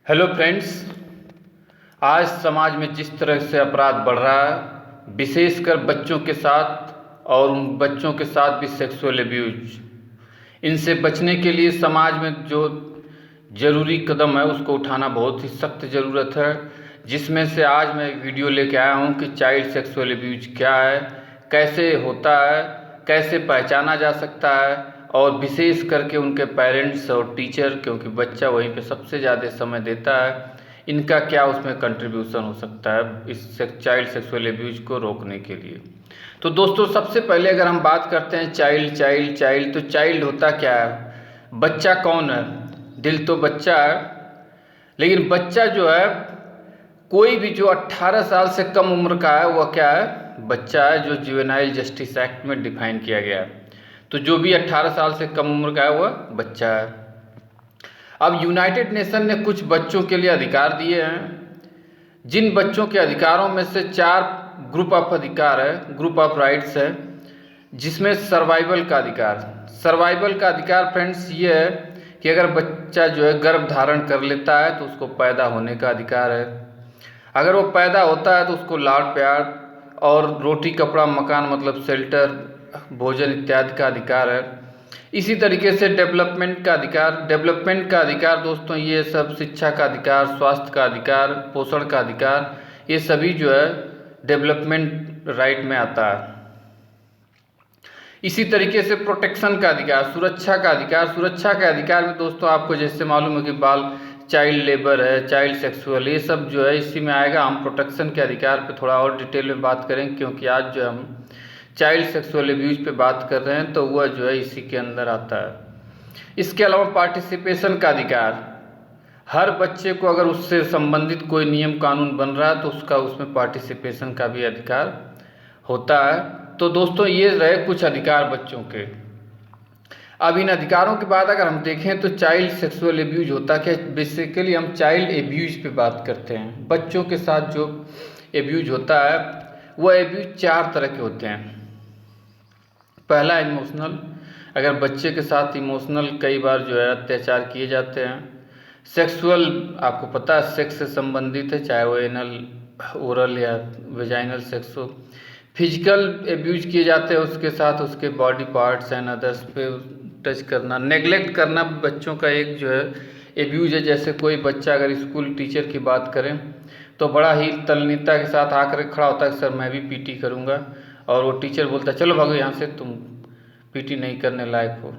Hello friends. आज समाज में जिस तरह से अपराध बढ़ रहा है, विशेषकर बच्चों के साथ और उन बच्चों के साथ भी सेक्सुअल अब्यूज, इनसे बचने के लिए समाज में जो ज़रूरी कदम है उसको उठाना बहुत ही सख्त ज़रूरत है। जिसमें से आज मैं एक वीडियो लेके आया हूँ कि चाइल्ड सेक्सुअल अब्यूज क्या है, कैसे होता है, कैसे पहचाना जा सकता है, और विशेष करके उनके पेरेंट्स और टीचर, क्योंकि बच्चा वहीं पे सबसे ज़्यादा समय देता है, इनका क्या उसमें कंट्रीब्यूशन हो सकता है इस चाइल्ड सेक्सुअल अब्यूज को रोकने के लिए। तो दोस्तों, सबसे पहले अगर हम बात करते हैं चाइल्ड चाइल्ड चाइल्ड, तो चाइल्ड होता क्या है? बच्चा कौन है? दिल तो बच्चा है, लेकिन बच्चा जो है कोई भी जो 18 साल से कम उम्र का है वह क्या है? बच्चा है, जो जुवेनाइल जस्टिस एक्ट में डिफाइन किया गया है। तो जो भी 18 साल से कम उम्र का है वह बच्चा है। अब यूनाइटेड नेशन ने कुछ बच्चों के लिए अधिकार दिए हैं, जिन बच्चों के अधिकारों में से 4 ग्रुप ऑफ अधिकार है, ग्रुप ऑफ राइट्स है, जिसमें सर्वाइवल का अधिकार। सर्वाइवल का अधिकार फ्रेंड्स ये है कि अगर बच्चा जो है गर्भ धारण कर लेता है तो उसको पैदा होने का अधिकार है। अगर वो पैदा होता है तो उसको लाड प्यार और रोटी कपड़ा मकान मतलब शेल्टर, भोजन इत्यादि का अधिकार है। इसी तरीके से डेवलपमेंट का अधिकार। डेवलपमेंट का अधिकार दोस्तों ये सब शिक्षा का अधिकार, स्वास्थ्य का अधिकार, पोषण का अधिकार, ये सभी जो है डेवलपमेंट राइट में आता है। इसी तरीके से प्रोटेक्शन का अधिकार, सुरक्षा का अधिकार। सुरक्षा के अधिकार में दोस्तों आपको जैसे मालूम है कि बाल चाइल्ड लेबर है, चाइल्ड सेक्सुअल, ये सब जो है इसी में आएगा। हम प्रोटेक्शन के अधिकार पे थोड़ा और डिटेल में बात करेंगे, क्योंकि आज जो हम चाइल्ड सेक्सुअल अब्यूज पे बात कर रहे हैं तो वह जो है इसी के अंदर आता है। इसके अलावा पार्टिसिपेशन का अधिकार। हर बच्चे को अगर उससे संबंधित कोई नियम कानून बन रहा है तो उसका उसमें पार्टिसिपेशन का भी अधिकार होता है। तो दोस्तों ये रहे कुछ अधिकार बच्चों के। अब इन अधिकारों के बाद अगर हम देखें तो चाइल्ड सेक्सुअल एब्यूज होता क्या? बेसिकली हम चाइल्ड एब्यूज पे बात करते हैं। बच्चों के साथ जो एब्यूज होता है वह एब्यूज 4 तरह के होते हैं। पहला इमोशनल। अगर बच्चे के साथ इमोशनल कई बार जो है अत्याचार किए जाते हैं। सेक्सुअल, आपको पता है सेक्स से संबंधित है, चाहे वो एनल, ओरल या वेजाइनल सेक्स हो। फिजिकल एब्यूज किए जाते हैं उसके साथ, उसके बॉडी पार्ट्स एंड अदर्स पे टच करना। नेग्लेक्ट करना बच्चों का एक जो है एब्यूज है। जैसे कोई बच्चा अगर स्कूल टीचर की बात करें तो बड़ा ही तल्लीनता के साथ आकर खड़ा होता है, सर मैं भी पीटी करूँगा, और वो टीचर बोलता है चलो भागो यहाँ से, तुम पीटी नहीं करने लायक हो,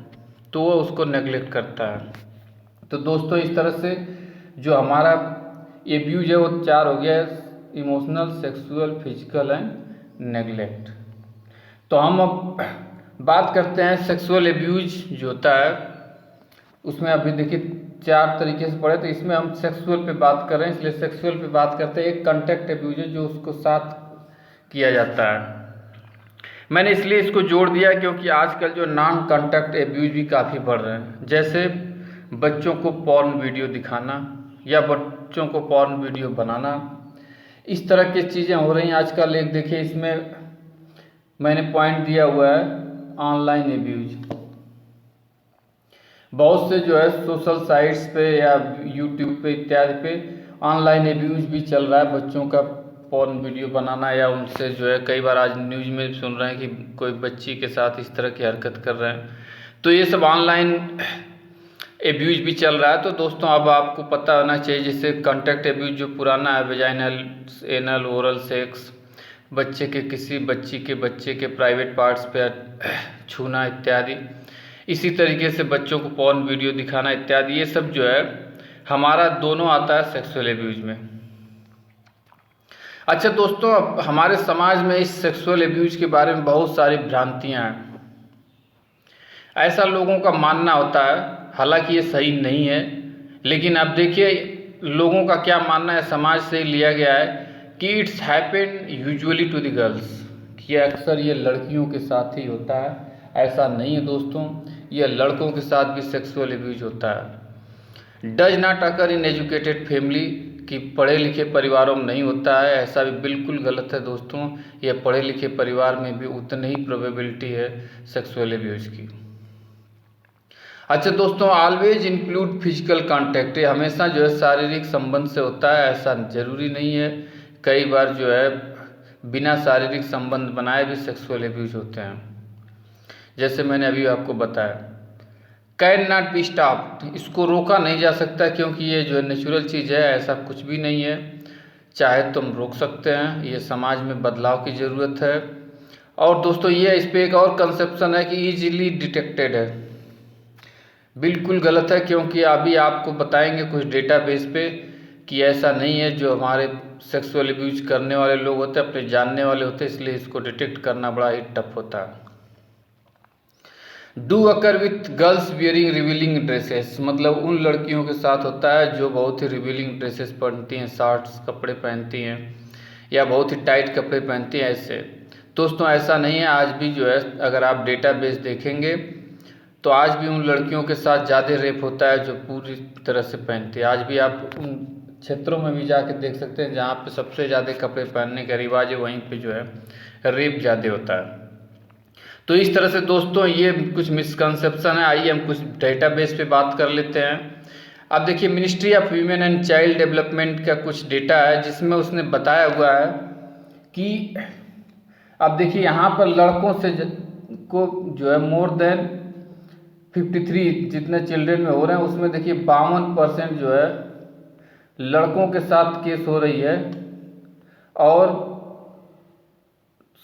तो वो उसको नेग्लेक्ट करता है। तो दोस्तों इस तरह से जो हमारा एब्यूज है वो 4 हो गया है: emotional, sexual, physical and neglect. तो हम अब बात करते हैं सेक्सुअल एब्यूज जो होता है उसमें। अभी देखिए 4 तरीके से पढ़े, तो इसमें हम सेक्सुअल पे बात कर रहे हैं, इसलिए सेक्सुअल पे बात करते हैं। एक कॉन्टैक्ट एब्यूज है जो उसको साथ किया जाता है। मैंने इसलिए इसको जोड़ दिया क्योंकि आजकल जो नॉन कॉन्टैक्ट एब्यूज भी काफ़ी बढ़ रहे हैं। जैसे बच्चों को पॉर्न वीडियो दिखाना या बच्चों को पॉर्न वीडियो बनाना, इस तरह की चीज़ें हो रही हैं आजकल। एक देखिए इसमें मैंने पॉइंट दिया हुआ है ऑनलाइन एब्यूज। बहुत से जो है सोशल साइट्स पे या यूट्यूब पे इत्यादि पे ऑनलाइन एब्यूज भी चल रहा है। बच्चों का पॉर्न वीडियो बनाना, या उनसे जो है कई बार आज न्यूज़ में सुन रहे हैं कि कोई बच्ची के साथ इस तरह की हरकत कर रहे हैं। तो ये सब ऑनलाइन एब्यूज भी चल रहा है। तो दोस्तों अब आपको पता होना चाहिए, जैसे कॉन्टैक्ट एब्यूज जो पुराना है, वेजाइनल, एनल, ओरल सेक्स, बच्चे के किसी बच्चे के प्राइवेट पार्ट्स पे छूना इत्यादि। इसी तरीके से बच्चों को पॉर्न वीडियो दिखाना इत्यादि, ये सब जो है हमारा दोनों आता है सेक्सुअल एब्यूज में। अच्छा दोस्तों, अब हमारे समाज में इस सेक्सुअल एब्यूज के बारे में बहुत सारी भ्रांतियाँ हैं। ऐसा लोगों का मानना होता है, हालांकि ये सही नहीं है, लेकिन अब देखिए लोगों का क्या मानना है, समाज से लिया गया है कि it's happen usually to the girls, कि अक्सर ये लड़कियों के साथ ही होता है। ऐसा नहीं है दोस्तों, ये लड़कों के साथ भी सेक्सुअल एब्यूज होता है। Does not occur in educated family, कि पढ़े लिखे परिवारों में नहीं होता है, ऐसा भी बिल्कुल गलत है दोस्तों। ये पढ़े लिखे परिवार में भी उतनी ही प्रोबेबिलिटी है सेक्सुअल एब्यूज की। अच्छा दोस्तों, ऑलवेज इंक्लूड फिजिकल कांटेक्ट, ये हमेशा जो है शारीरिक संबंध से होता है, ऐसा जरूरी नहीं है। कई बार जो है बिना शारीरिक संबंध बनाए भी सेक्सुअल एब्यूज होते हैं, जैसे मैंने अभी आपको बताया। कैन नॉट बी स्टॉप्ड, इसको रोका नहीं जा सकता क्योंकि ये जो है नेचुरल चीज़ है, ऐसा कुछ भी नहीं है। चाहे तुम रोक सकते हैं, ये समाज में बदलाव की ज़रूरत है। और दोस्तों ये इस पर एक और कंसेप्शन है कि ईजिली डिटेक्टेड है, बिल्कुल गलत है, क्योंकि अभी आपको बताएंगे कुछ डेटाबेस पे कि ऐसा नहीं है। जो हमारे सेक्सुअल अब्यूज करने वाले लोग होते हैं अपने जानने वाले होते हैं, इसलिए इसको डिटेक्ट करना बड़ा ही टफ होता है। Do occur with girls wearing revealing dresses, मतलब उन लड़कियों के साथ होता है जो बहुत ही रिवीलिंग ड्रेसेस पहनती हैं, शॉर्ट्स कपड़े पहनती हैं या बहुत ही टाइट कपड़े पहनती हैं। ऐसे दोस्तों ऐसा नहीं है। आज भी जो है अगर आप डेटाबेस देखेंगे तो आज भी उन लड़कियों के साथ ज़्यादा रेप होता है जो पूरी तरह से पहनती है। आज भी आप उन क्षेत्रों में भी जाके देख सकते हैं जहाँ पे सबसे ज़्यादा कपड़े पहनने का रिवाज है, वहीं पे जो है रेप ज़्यादा होता है। तो इस तरह से दोस्तों ये कुछ मिसकंसेप्शन है। आइए हम कुछ डेटाबेस पे बात कर लेते हैं। अब देखिए ministry of women and child development का कुछ डेटा है जिसमें उसने बताया हुआ है कि अब देखिए यहाँ पर लड़कों से को जो है मोर देन 53 जितने चिल्ड्रेन में हो रहे हैं, उसमें देखिए 52% जो है लड़कों के साथ केस हो रही है और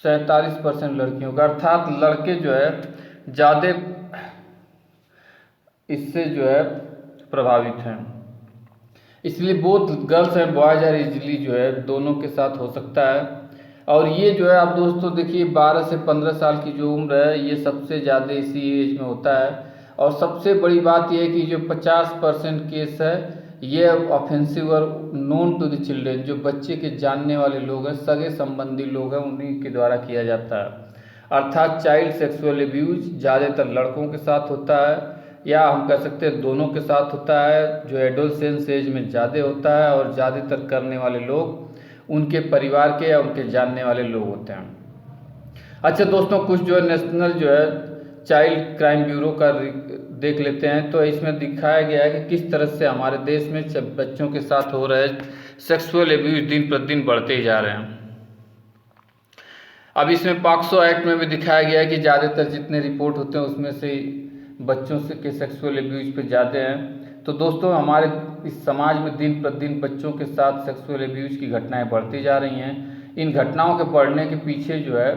47% लड़कियों का, अर्थात लड़के जो है ज़्यादा इससे जो है प्रभावित हैं। इसलिए both girls and boys are easily जो है दोनों के साथ हो सकता है। और ये जो है आप दोस्तों देखिए 12 से 15 साल की जो उम्र है ये सबसे ज़्यादा इसी एज में होता है। और सबसे बड़ी बात यह है कि जो 50% केस है ये ऑफेंसिव और नोन टू द चिल्ड्रेन, जो बच्चे के जानने वाले लोग हैं, सगे संबंधी लोग हैं, उन्हीं के द्वारा किया जाता है। अर्थात चाइल्ड सेक्सुअल एब्यूज ज़्यादातर लड़कों के साथ होता है, या हम कह सकते हैं दोनों के साथ होता है। जो एडोलसेंस एज में ज़्यादा होता है और ज़्यादातर करने वाले लोग उनके परिवार के या उनके जानने वाले लोग होते हैं। अच्छा दोस्तों, कुछ जो है नेशनल जो है चाइल्ड क्राइम ब्यूरो का देख लेते हैं। तो इसमें दिखाया गया है कि किस तरह से हमारे देश में बच्चों के साथ हो रहे सेक्सुअल एब्यूज दिन प्रतिदिन बढ़ते ही जा रहे हैं। अब इसमें पॉक्सो एक्ट में भी दिखाया गया है कि ज़्यादातर जितने रिपोर्ट होते हैं उसमें से बच्चों से के सेक्सुअल एब्यूज पे ज़्यादा हैं। तो दोस्तों हमारे इस समाज में दिन प्रतिदिन बच्चों के साथ सेक्सुअल एब्यूज की घटनाएं बढ़ती जा रही हैं। इन घटनाओं के बढ़ने के पीछे जो है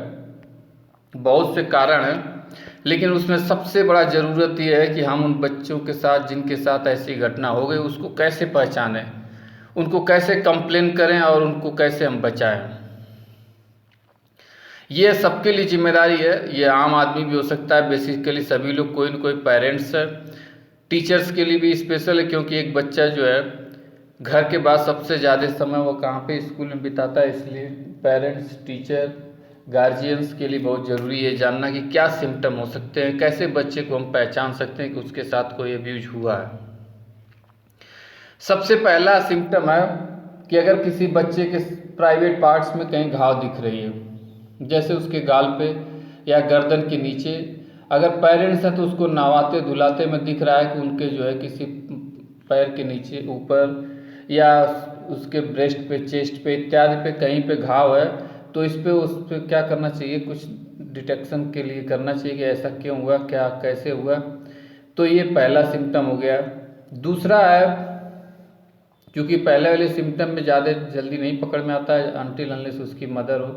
बहुत से कारण हैं, लेकिन उसमें सबसे बड़ा ज़रूरत यह है कि हम उन बच्चों के साथ जिनके साथ ऐसी घटना हो गई उसको कैसे पहचानें, उनको कैसे कंप्लेन करें और उनको कैसे हम बचाएं। ये सबके लिए जिम्मेदारी है। ये आम आदमी भी हो सकता है, बेसिकली सभी लोग, कोई न कोई पेरेंट्स है, टीचर्स के लिए भी स्पेशल है, क्योंकि एक बच्चा जो है घर के बाद सबसे ज़्यादा समय वो कहाँ पे स्कूल में बिताता है। इसलिए पेरेंट्स, टीचर, गार्जियंस के लिए बहुत ज़रूरी है जानना कि क्या सिम्टम हो सकते हैं, कैसे बच्चे को हम पहचान सकते हैं कि उसके साथ कोई अब्यूज हुआ है। सबसे पहला सिम्टम है कि अगर किसी बच्चे के प्राइवेट पार्ट्स में कहीं घाव दिख रही है, जैसे उसके गाल पे या गर्दन के नीचे, अगर पेरेंट्स हैं तो उसको नहवाते धुलाते में दिख रहा है कि उनके जो है किसी पैर के नीचे, ऊपर या उसके ब्रेस्ट पे, चेस्ट पे इत्यादि पे कहीं पे घाव है, तो इस पे उस पे क्या करना चाहिए, कुछ डिटेक्शन के लिए करना चाहिए कि ऐसा क्यों हुआ, क्या कैसे हुआ। तो ये पहला सिम्टम हो गया। दूसरा है, क्योंकि पहले वाले सिम्टम में ज़्यादा जल्दी नहीं पकड़ में आता है अनटिल अनलेस उसकी मदर हो।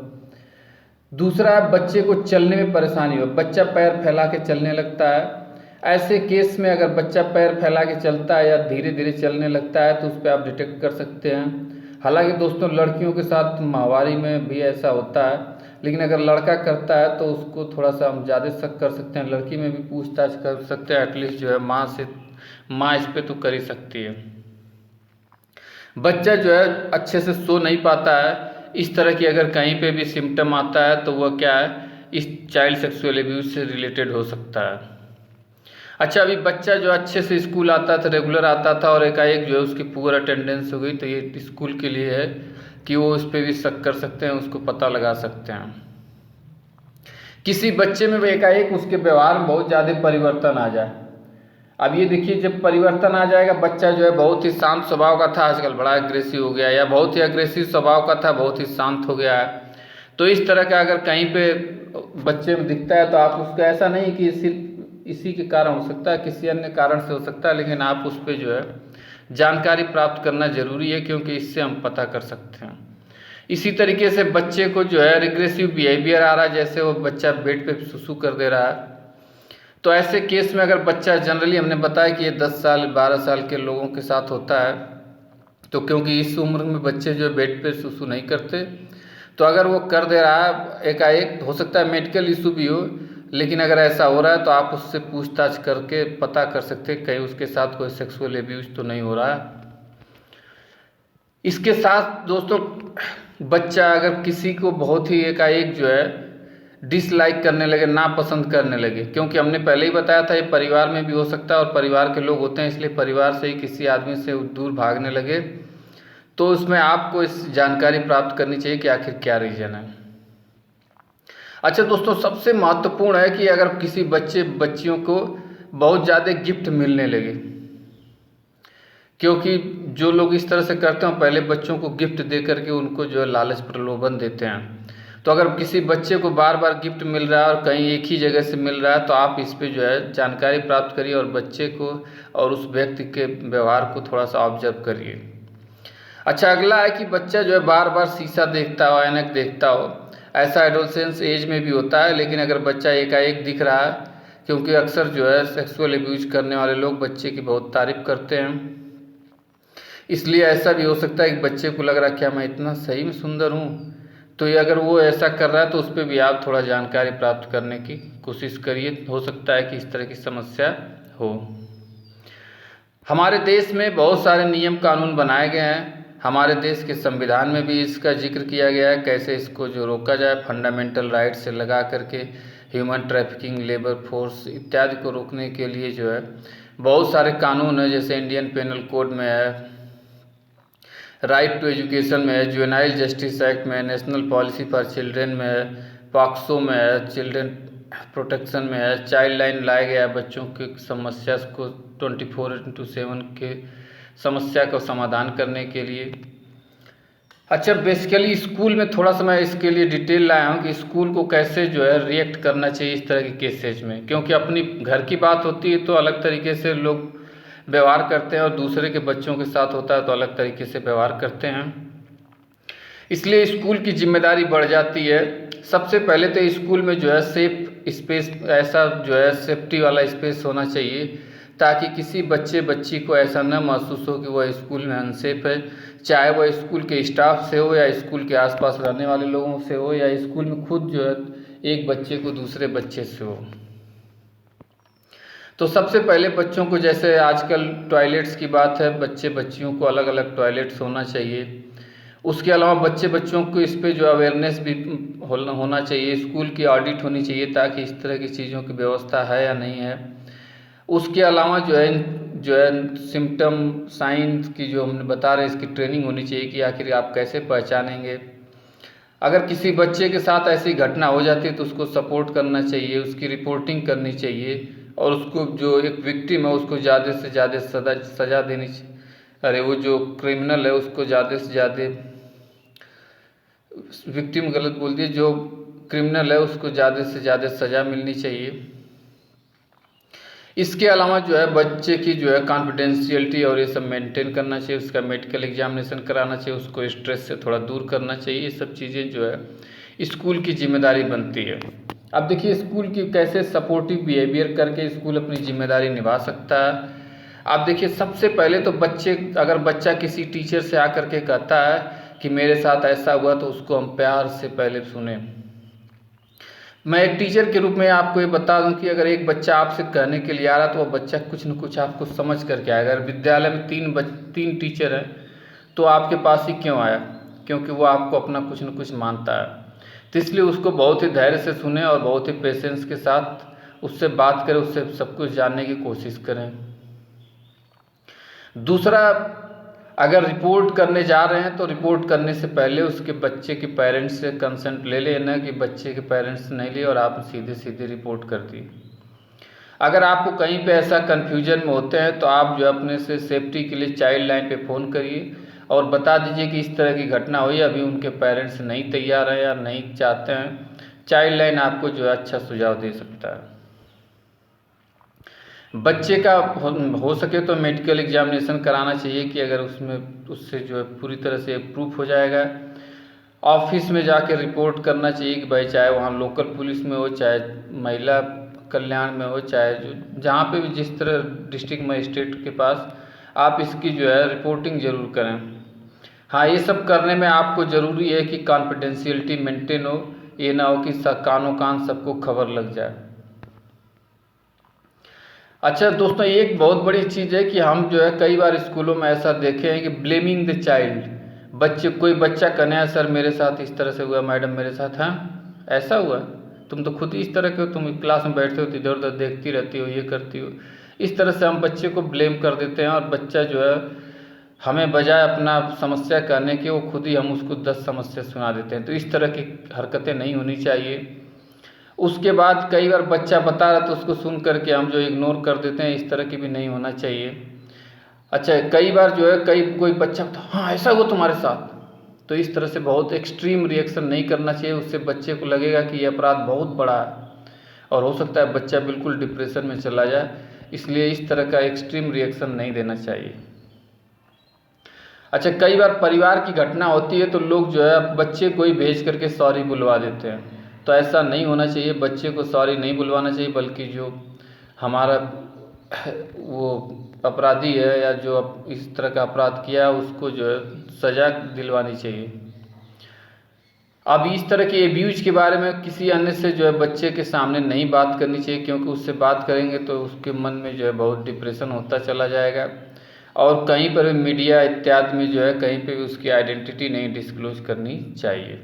दूसरा है बच्चे को चलने में परेशानी हो, बच्चा पैर फैला के चलने लगता है। ऐसे केस में अगर बच्चा पैर फैला के चलता है या धीरे धीरे चलने लगता है तो उस पर आप डिटेक्ट कर सकते हैं। हालांकि दोस्तों लड़कियों के साथ माहवारी में भी ऐसा होता है, लेकिन अगर लड़का करता है तो उसको थोड़ा सा हम ज़्यादा शक कर सकते हैं। लड़की में भी पूछताछ कर सकते हैं, एटलीस्ट जो है माँ इस पर तो कर ही सकती है। बच्चा जो है अच्छे से सो नहीं पाता है, इस तरह की अगर कहीं पे भी सिम्टम आता है तो वह क्या है, इस चाइल्ड सेक्सुअल एब्यूज से रिलेटेड हो सकता है। अच्छा, अभी बच्चा जो अच्छे से स्कूल आता था, रेगुलर आता था, और एकाएक जो है उसकी पुअर अटेंडेंस हो गई, तो ये स्कूल के लिए है कि वो उस पर भी शक कर सकते हैं, उसको पता लगा सकते हैं। किसी बच्चे में एकाएक उसके व्यवहार में बहुत ज़्यादा परिवर्तन आ जाए, अब ये देखिए, जब परिवर्तन आ जाएगा, बच्चा जो है बहुत ही शांत स्वभाव का था, आजकल बड़ा एग्रेसिव हो गया, या बहुत ही एग्रेसिव स्वभाव का था, बहुत ही शांत हो गया है। तो इस तरह का अगर कहीं पे बच्चे में दिखता है तो आप उसका, ऐसा नहीं कि सिर्फ इसी के कारण हो सकता है, किसी अन्य कारण से हो सकता है, लेकिन आप उस पर जो है जानकारी प्राप्त करना जरूरी है, क्योंकि इससे हम पता कर सकते हैं। इसी तरीके से बच्चे को जो है रिग्रेसिव बिहेवियर आ रहा है, जैसे वो बच्चा बेड पे सुसु कर दे रहा है, तो ऐसे केस में अगर बच्चा, जनरली हमने बताया कि ये 10 साल 12 साल के लोगों के साथ होता है, तो क्योंकि इस उम्र में बच्चे जो बेड पे सुसु नहीं करते, तो अगर वो कर दे रहा है एकाएक, हो सकता है मेडिकल इशू भी हो, लेकिन अगर ऐसा हो रहा है तो आप उससे पूछताछ करके पता कर सकते हैं कहीं उसके साथ कोई सेक्सुअल एब्यूज तो नहीं हो रहा है। इसके साथ दोस्तों, बच्चा अगर किसी को बहुत ही एकाएक जो है डिसलाइक करने लगे, नापसंद करने लगे, क्योंकि हमने पहले ही बताया था ये परिवार में भी हो सकता है, और परिवार के लोग होते हैं, इसलिए परिवार से ही किसी आदमी से दूर भागने लगे, तो उसमें आपको इस जानकारी प्राप्त करनी चाहिए कि आखिर क्या रीज़न है। अच्छा दोस्तों, सबसे महत्वपूर्ण है कि अगर किसी बच्चियों को बहुत ज़्यादा गिफ्ट मिलने लगे, क्योंकि जो लोग इस तरह से करते हैं पहले बच्चों को गिफ्ट दे करके उनको जो है लालच प्रलोभन देते हैं। तो अगर किसी बच्चे को बार बार गिफ्ट मिल रहा है और कहीं एक ही जगह से मिल रहा है, तो आप इस पे जो है जानकारी प्राप्त करिए और बच्चे को और उस व्यक्ति के व्यवहार को थोड़ा सा ऑब्जर्व करिए। अच्छा, अगला है कि बच्चा जो है बार बार शीशा देखता हो, ऐनक देखता हो, ऐसा एडोलसेंस एज में भी होता है, लेकिन अगर बच्चा एकाएक दिख रहा है, क्योंकि अक्सर जो है सेक्सुअल एब्यूज करने वाले लोग बच्चे की बहुत तारीफ करते हैं, इसलिए ऐसा भी हो सकता है कि बच्चे को लग रहा है क्या मैं इतना सही में सुंदर हूँ। तो ये अगर वो ऐसा कर रहा है तो उस पर भी आप थोड़ा जानकारी प्राप्त करने की कोशिश करिए, हो सकता है कि इस तरह की समस्या हो। हमारे देश में बहुत सारे नियम कानून बनाए गए हैं, हमारे देश के संविधान में भी इसका जिक्र किया गया है, कैसे इसको जो रोका जाए, फंडामेंटल राइट से लगा करके ह्यूमन ट्रैफिकिंग, लेबर फोर्स इत्यादि को रोकने के लिए जो है बहुत सारे कानून है, जैसे इंडियन पेनल कोड में है, राइट टू एजुकेशन में है, जुवेनाइल जस्टिस एक्ट में है, नेशनल पॉलिसी फॉर चिल्ड्रेन में है, पॉक्सो में है, चिल्ड्रेन प्रोटेक्शन में है, चाइल्ड लाइन लाया गया है बच्चों की समस्या को 24/7 के समस्या का समाधान करने के लिए। अच्छा, बेसिकली स्कूल में थोड़ा सा मैं इसके लिए डिटेल लाया हूँ कि स्कूल को कैसे जो है रिएक्ट करना चाहिए इस तरह के केसेज में, क्योंकि अपनी घर की बात होती है तो अलग तरीके से लोग व्यवहार करते हैं और दूसरे के बच्चों के साथ होता है तो अलग तरीके से व्यवहार करते हैं, इसलिए स्कूल की जिम्मेदारी बढ़ जाती है। सबसे पहले तो स्कूल में जो है सेफ स्पेस, ऐसा जो है सेफ्टी वाला स्पेस होना चाहिए, ताकि किसी बच्ची को ऐसा न महसूस हो कि वह स्कूल में अनसेफ है, चाहे वह स्कूल के स्टाफ से हो या स्कूल के आसपास रहने वाले लोगों से हो या स्कूल में खुद जो है एक बच्चे को दूसरे बच्चे से हो। तो सबसे पहले बच्चों को, जैसे आजकल टॉयलेट्स की बात है, बच्चियों को अलग अलग टॉयलेट्स होना चाहिए। उसके अलावा बच्चों को इस पे जो अवेयरनेस भी होना चाहिए, स्कूल की ऑडिट होनी चाहिए ताकि इस तरह की चीज़ों की व्यवस्था है या नहीं है। उसके अलावा जो है सिम्टम साइंस की जो हमने बता रहे हैं, इसकी ट्रेनिंग होनी चाहिए कि आखिर आप कैसे पहचानेंगे। अगर किसी बच्चे के साथ ऐसी घटना हो जाती है तो उसको सपोर्ट करना चाहिए, उसकी रिपोर्टिंग करनी चाहिए और उसको जो एक विक्टिम है उसको ज़्यादा से ज़्यादा सज़ा देनी चाहिए। अरे वो जो क्रिमिनल है उसको ज़्यादा से ज़्यादा, विक्टिम गलत बोल दिए, जो क्रिमिनल है उसको ज़्यादा से ज़्यादा सज़ा मिलनी चाहिए। इसके अलावा जो है बच्चे की जो है कॉन्फिडेंशियलिटी और ये सब मेंटेन करना चाहिए, उसका मेडिकल एग्जामिनेशन कराना चाहिए, उसको स्ट्रेस से थोड़ा दूर करना चाहिए। ये सब चीज़ें जो है स्कूल की जिम्मेदारी बनती है। अब देखिए स्कूल की कैसे सपोर्टिव बिहेवियर करके स्कूल अपनी जिम्मेदारी निभा सकता है। आप देखिए, सबसे पहले तो अगर बच्चा किसी टीचर से आकर के कहता है कि मेरे साथ ऐसा हुआ, तो उसको हम प्यार से पहले सुने। मैं एक टीचर के रूप में आपको ये बता दूं कि अगर एक बच्चा आपसे कहने के लिए आ रहा है तो वह बच्चा कुछ न कुछ आपको समझ करके आएगा। अगर विद्यालय में तीन टीचर हैं तो आपके पास ही क्यों आया? क्योंकि वो आपको अपना कुछ न कुछ मानता है। तो इसलिए उसको बहुत ही धैर्य से सुने और बहुत ही पेशेंस के साथ उससे बात करें, उससे सब कुछ जानने की कोशिश करें। दूसरा, अगर रिपोर्ट करने जा रहे हैं तो रिपोर्ट करने से पहले उसके बच्चे के पेरेंट्स से कंसेंट ले लेना, कि बच्चे के पेरेंट्स नहीं लिए और आप सीधे रिपोर्ट कर दी। अगर आपको कहीं पे ऐसा कन्फ्यूजन में होते हैं तो आप जो है अपने से सेफ्टी के लिए चाइल्ड लाइन पे फ़ोन करिए और बता दीजिए कि इस तरह की घटना हुई, अभी उनके पेरेंट्स नहीं तैयार हैं या नहीं चाहते हैं। चाइल्ड लाइन आपको जो है अच्छा सुझाव दे सकता है। बच्चे का हो सके तो मेडिकल एग्जामिनेशन कराना चाहिए कि अगर उससे जो है पूरी तरह से प्रूफ हो जाएगा। ऑफिस में जाके रिपोर्ट करना चाहिए कि भाई चाहे वहाँ लोकल पुलिस में हो, चाहे महिला कल्याण में हो, चाहे जहाँ पे भी जिस तरह डिस्ट्रिक्ट मजिस्ट्रेट के पास आप इसकी जो है रिपोर्टिंग ज़रूर करें। हाँ, ये सब करने में आपको ज़रूरी है कि कॉन्फिडेंशियलिटी मेंटेन हो, ये ना हो कि कानों कान सबको खबर लग जाए। अच्छा दोस्तों, एक बहुत बड़ी चीज़ है कि हम जो है कई बार स्कूलों में ऐसा देखे हैं कि ब्लेमिंग द चाइल्ड, कोई बच्चा कहना है सर मेरे साथ इस तरह से हुआ, मैडम मेरे साथ, हाँ ऐसा हुआ, तुम तो खुद ही इस तरह के हो, तुम क्लास में बैठते हो तो इधर उधर देखती रहती हो, ये करती हो। इस तरह से हम बच्चे को ब्लेम कर देते हैं और बच्चा जो है हमें बजाय अपना समस्या कहने के वो खुद ही हम उसको 10 समस्या सुना देते हैं। तो इस तरह की हरकतें नहीं होनी चाहिए। उसके बाद कई बार बच्चा बता रहा तो उसको सुन करके हम जो इग्नोर कर देते हैं, इस तरह की भी नहीं होना चाहिए। अच्छा, कई बार जो है कोई बच्चा हाँ ऐसा हुआ तुम्हारे साथ, तो इस तरह से बहुत एक्सट्रीम रिएक्शन नहीं करना चाहिए। उससे बच्चे को लगेगा कि ये अपराध बहुत बड़ा है और हो सकता है बच्चा बिल्कुल डिप्रेशन में चला जाए। इसलिए इस तरह का एक्सट्रीम रिएक्शन नहीं देना चाहिए। अच्छा, कई बार परिवार की घटना होती है तो लोग जो है बच्चे को ही भेज करके सॉरी बुलवा देते हैं, तो ऐसा नहीं होना चाहिए। बच्चे को सॉरी नहीं बुलवाना चाहिए, बल्कि जो हमारा वो अपराधी है या जो इस तरह का अपराध किया है उसको जो है सज़ा दिलवानी चाहिए। अब इस तरह के एब्यूज के बारे में किसी अन्य से जो है बच्चे के सामने नहीं बात करनी चाहिए, क्योंकि उससे बात करेंगे तो उसके मन में जो है बहुत डिप्रेशन होता चला जाएगा और कहीं पर भी मीडिया इत्यादि में जो है कहीं पे भी उसकी आइडेंटिटी नहीं डिस्क्लोज करनी चाहिए।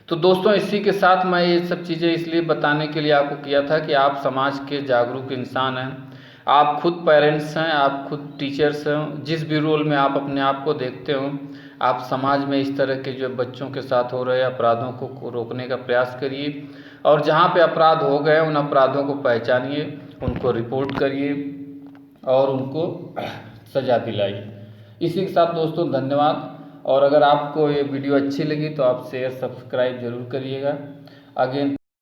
तो दोस्तों, इसी के साथ मैं ये सब चीज़ें इसलिए बताने के लिए आपको किया था कि आप समाज के जागरूक इंसान हैं, आप खुद पेरेंट्स हैं, आप खुद टीचर्स हैं। जिस भी रोल में आप अपने आप को देखते हो, आप समाज में इस तरह के जो बच्चों के साथ हो रहे अपराधों को रोकने का प्रयास करिए और जहाँ पे अपराध हो गए उन अपराधों को पहचानिए, उनको रिपोर्ट करिए और उनको सज़ा दिलाइए। इसी के साथ दोस्तों धन्यवाद। और अगर आपको ये वीडियो अच्छी लगी तो आप शेयर सब्सक्राइब जरूर करिएगा। अगेन